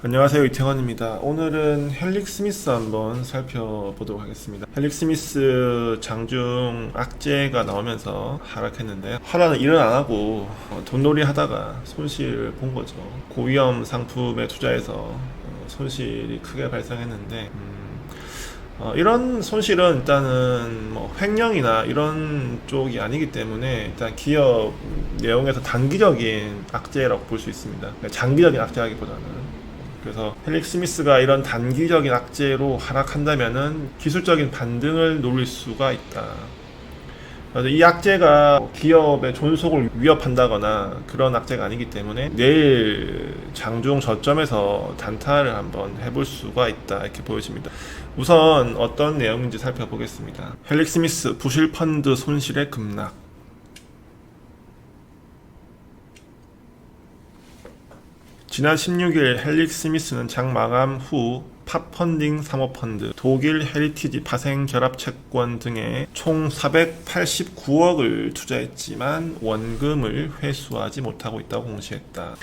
안녕하세요, 이태원입니다. 오늘은 헬릭 스미스 한번 살펴보도록 하겠습니다. 헬릭 스미스 장중 악재가 나오면서 하락했는데요. 하락은 일은 안 하고 돈놀이 하다가 손실 본 거죠. 고위험 상품에 투자해서 손실이 크게 발생했는데 이런 손실은 일단은 뭐 횡령이나 이런 쪽이 아니기 때문에 일단 기업 내용에서 단기적인 악재라고 볼 수 있습니다. 그러니까 장기적인 악재라기보다는. 그래서 헬릭 스미스가 이런 단기적인 악재로 하락한다면은 기술적인 반등을 노릴 수가 있다. 그래서 이 악재가 기업의 존속을 위협한다거나 그런 악재가 아니기 때문에 내일 장중 저점에서 단타를 한번 해볼 수가 있다, 이렇게 보여집니다. 우선 어떤 내용인지 살펴보겠습니다. 헬릭 스미스 부실 펀드 손실의 급락. 지난 16일 헬릭 스미스는 장 마감 후 팝펀딩 사모펀드, 독일 헤리티지 파생 결합 채권 등에 총 489억을 투자했지만 원금을 회수하지 못하고 있다고 공시했다.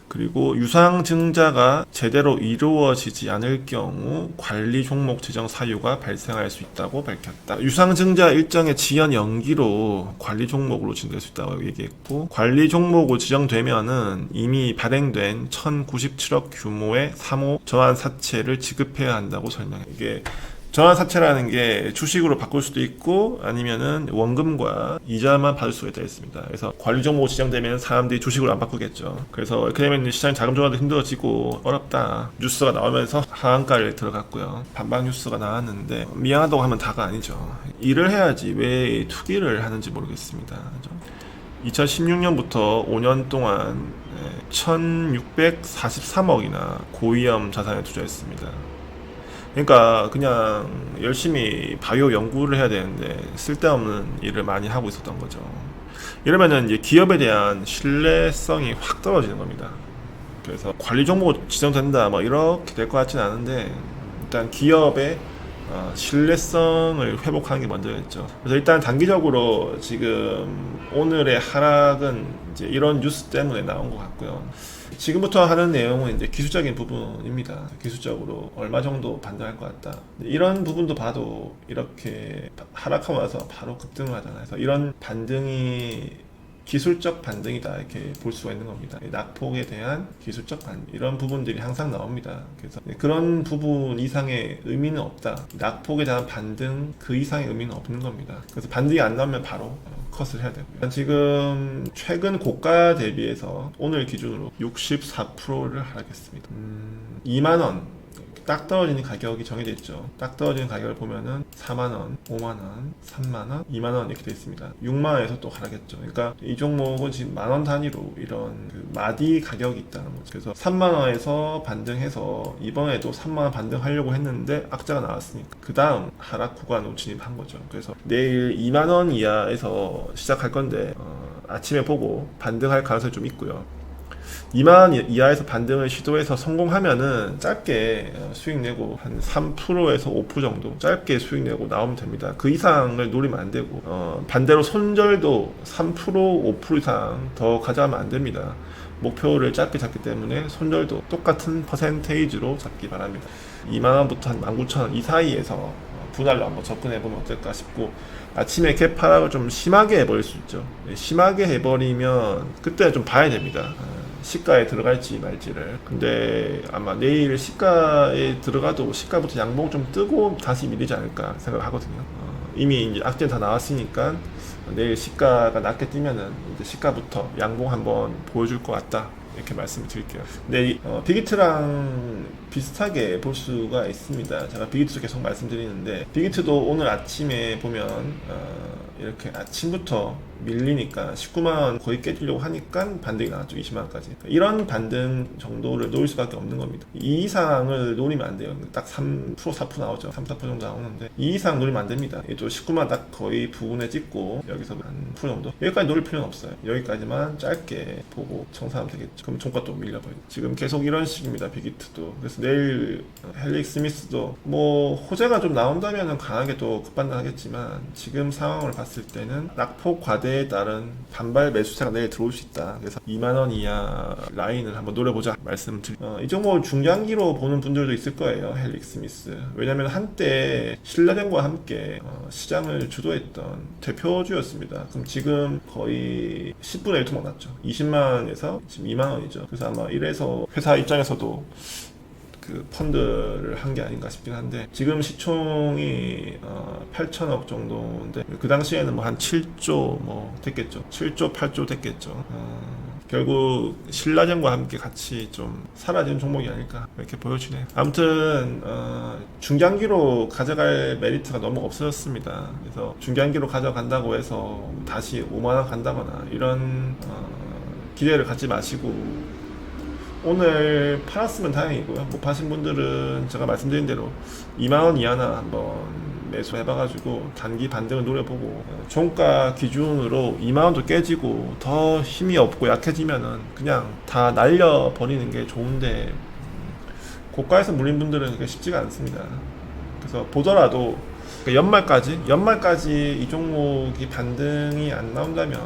그리고 유상증자가 제대로 이루어지지 않을 경우 관리 종목 지정 사유가 발생할 수 있다고 밝혔다. 유상증자 일정의 지연 연기로 관리 종목으로 지정될 수 있다고 얘기했고, 관리 종목으로 지정되면은 이미 발행된 1097억 규모의 3호 전환 사채를 지급해야 한다고 설명해. 이게 전환 사채라는 게 주식으로 바꿀 수도 있고 아니면은 원금과 이자만 받을 수가 있다 했습니다. 그래서 관리 종목 지정되면 사람들이 주식으로 안 바꾸겠죠. 그래서 이렇게 되면 시장이 자금 조달도 힘들어지고 어렵다. 뉴스가 나오면서 하한가를 들어갔고요. 반박 뉴스가 나왔는데 미안하다고 하면 다가 아니죠. 일을 해야지 왜 투기를 하는지 모르겠습니다. 2016년부터 5년 동안 1643억이나 고위험 자산에 투자했습니다. 그러니까 그냥 열심히 바이오 연구를 해야 되는데 쓸데없는 일을 많이 하고 있었던 거죠. 이러면은 이제 기업에 대한 신뢰성이 확 떨어지는 겁니다. 그래서 관리 종목 지정된다 뭐 이렇게 될 것 같지는 않은데 일단 기업의 신뢰성을 회복하는 게 먼저였죠. 그래서 일단 단기적으로 지금 오늘의 하락은 이제 이런 뉴스 때문에 나온 것 같고요. 지금부터 하는 내용은 이제 기술적인 부분입니다. 기술적으로 얼마 정도 반등할 것 같다. 이런 부분도 봐도 이렇게 하락하고 나서 바로 급등을 하잖아요. 그래서 이런 반등이 기술적 반등이다, 이렇게 볼 수가 있는 겁니다. 낙폭에 대한 기술적 반등, 이런 부분들이 항상 나옵니다. 그래서 그런 부분 이상의 의미는 없다. 낙폭에 대한 반등 그 이상의 의미는 없는 겁니다. 그래서 반등이 안 나오면 바로 컷을 해야 되고요. 지금 최근 고가 대비해서 오늘 기준으로 64%를 하락했습니다. 2만원 딱 떨어지는 가격이 정해져 있죠. 딱 떨어지는 가격을 보면은 4만원, 5만원, 3만원, 2만원 이렇게 되어 있습니다. 6만원에서 또 하락했죠. 그러니까 이 종목은 지금 만원 단위로 이런 그 마디 가격이 있다는 거죠. 그래서 3만원에서 반등해서 이번에도 3만원 반등하려고 했는데 악재가 나왔으니까 그 다음 하락 구간으로 진입한 거죠. 그래서 내일 2만원 이하에서 시작할 건데 아침에 보고 반등할 가능성이 좀 있고요. 2만 이하에서 반등을 시도해서 성공하면은 짧게 수익 내고 한 3%에서 5% 정도 짧게 수익 내고 나오면 됩니다. 그 이상을 노리면 안 되고 반대로 손절도 3% 5% 이상 더 가져가면 안 됩니다. 목표를 짧게 잡기 때문에 손절도 똑같은 퍼센테이지로 잡기 바랍니다. 2만원부터 한 19,000원 이 사이에서 분할로 한번 접근해보면 어떨까 싶고, 아침에 갭 하락을 좀 심하게 해버릴 수 있죠. 심하게 해버리면 그때 좀 봐야 됩니다. 시가에 들어갈지 말지를. 근데 아마 내일 시가에 들어가도 시가부터 양봉 좀 뜨고 다시 밀리지 않을까 생각하거든요. 이미 이제 악재는 다 나왔으니까 내일 시가가 낮게 뛰면은 이제 시가부터 양봉 한번 보여줄 것 같다, 이렇게 말씀을 드릴게요. 근데 빅히트랑 비슷하게 볼 수가 있습니다. 제가 빅히트 계속 말씀드리는데 빅히트도 오늘 아침에 보면 이렇게 아침부터 밀리니까 19만원 거의 깨주려고 하니까 반등이 나왔죠. 20만원까지. 이런 반등 정도를 노릴 수밖에 없는 겁니다. 이 이상을 노리면 안 돼요. 딱 3%, 4% 나오죠. 3, 4% 정도 나오는데 이 이상 노리면 안 됩니다. 또 19만원 딱 거의 부근에 찍고 여기서 한 % 정도, 여기까지 노릴 필요는 없어요. 여기까지만 짧게 보고 청산하면 되겠죠. 그럼 종가 또 밀려버리죠. 지금 계속 이런 식입니다. 빅히트도. 그래서 내일 헬릭 스미스도 뭐 호재가 좀 나온다면 강하게 또 급반등하겠지만 지금 상황을 봤을 봤을 때는 낙폭 과대에 따른 반발 매수세가 내일 들어올 수 있다. 그래서 2만원 이하 라인을 한번 노려보자 말씀드립니다. 이 종목 중장기로 보는 분들도 있을 거예요. 헬릭스미스. 왜냐면 한때 신라젠과 함께 시장을 주도했던 대표주였습니다. 그럼 지금 거의 10분의 1 토막 났죠. 20만원에서 지금 2만원이죠. 그래서 아마 이래서 회사 입장에서도 그 펀드를 한 게 아닌가 싶긴 한데, 지금 시총이 8천억 정도인데 그 당시에는 뭐 한 7조 뭐 됐겠죠. 7조 8조 됐겠죠. 결국 신라젠과 함께 같이 좀 사라진 종목이 아닐까 이렇게 보여지네요. 아무튼 중장기로 가져갈 메리트가 너무 없어졌습니다. 그래서 중장기로 가져간다고 해서 다시 5만원 간다거나 이런 기대를 갖지 마시고, 오늘 팔았으면 다행이고요. 못 파신 분들은 제가 말씀드린 대로 2만원 이하나 한번 매수해봐가지고 단기 반등을 노려보고, 종가 기준으로 2만원도 깨지고 더 힘이 없고 약해지면은 그냥 다 날려버리는 게 좋은데, 고가에서 물린 분들은 그게 쉽지가 않습니다. 그래서 보더라도 연말까지 이 종목이 반등이 안 나온다면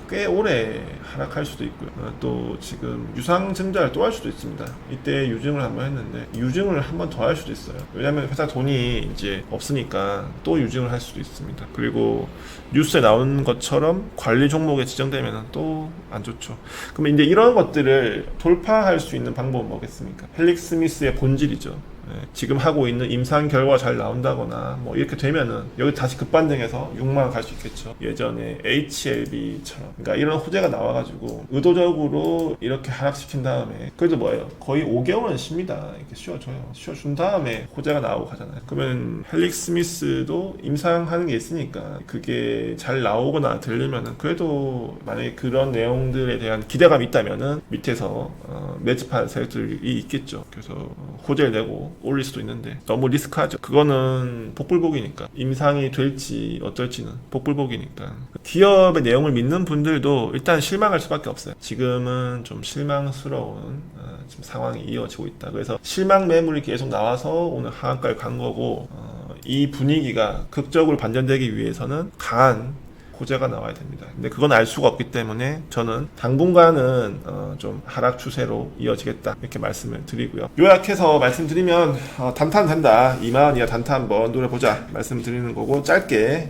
꽤 오래 하락할 수도 있고요. 또 지금 유상증자를 또 할 수도 있습니다. 이때 유증을 한번 했는데 유증을 한 번 더 할 수도 있어요. 왜냐하면 회사 돈이 이제 없으니까 또 유증을 할 수도 있습니다. 그리고 뉴스에 나온 것처럼 관리 종목에 지정되면 또 안 좋죠. 그러면 이제 이런 것들을 돌파할 수 있는 방법은 뭐겠습니까? 헬릭스미스의 본질이죠. 지금 하고 있는 임상 결과가 잘 나온다거나 뭐 이렇게 되면은 여기 다시 급반등해서 6만원 갈 수 있겠죠. 예전에 HLB처럼. 그러니까 이런 호재가 나와가지고 의도적으로 이렇게 하락시킨 다음에, 그래도 뭐예요? 거의 5개월은 쉽니다. 이렇게 쉬어준 다음에 호재가 나오고 가잖아요. 그러면 헬릭스미스도 임상하는 게 있으니까 그게 잘 나오거나 들리면은, 그래도 만약에 그런 내용들에 대한 기대감이 있다면은 밑에서 매집할 세력들이 있겠죠. 그래서 호재를 내고 올릴 수도 있는데 너무 리스크하죠. 그거는 복불복이니까, 임상이 될지 어떨지는 복불복이니까. 기업의 내용을 믿는 분들도 일단 실망할 수밖에 없어요. 지금은 좀 실망스러운 지금 상황이 이어지고 있다. 그래서 실망 매물이 계속 나와서 오늘 하한가를 간 거고, 이 분위기가 극적으로 반전되기 위해서는 강한 호재가 나와야 됩니다. 근데 그건 알 수가 없기 때문에 저는 당분간은 좀 하락 추세로 이어지겠다 이렇게 말씀을 드리고요. 요약해서 말씀드리면 단타는 된다. 2만원 이하 단타 한번 노려보자 말씀드리는 거고, 짧게.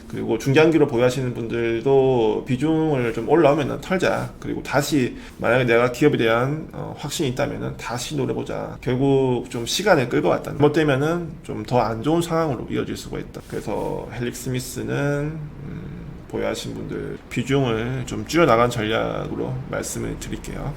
그리고 중장기로 보유하시는 분들도 비중을 좀 올라오면 털자. 그리고 다시 만약에 내가 기업에 대한 확신이 있다면 다시 노려보자. 결국 좀 시간을 끌고 왔다. 잘못되면은 좀 더 안 좋은 상황으로 이어질 수가 있다. 그래서 헬릭스미스는 보유하신 분들 비중을 좀 줄여나간 전략으로 말씀을 드릴게요.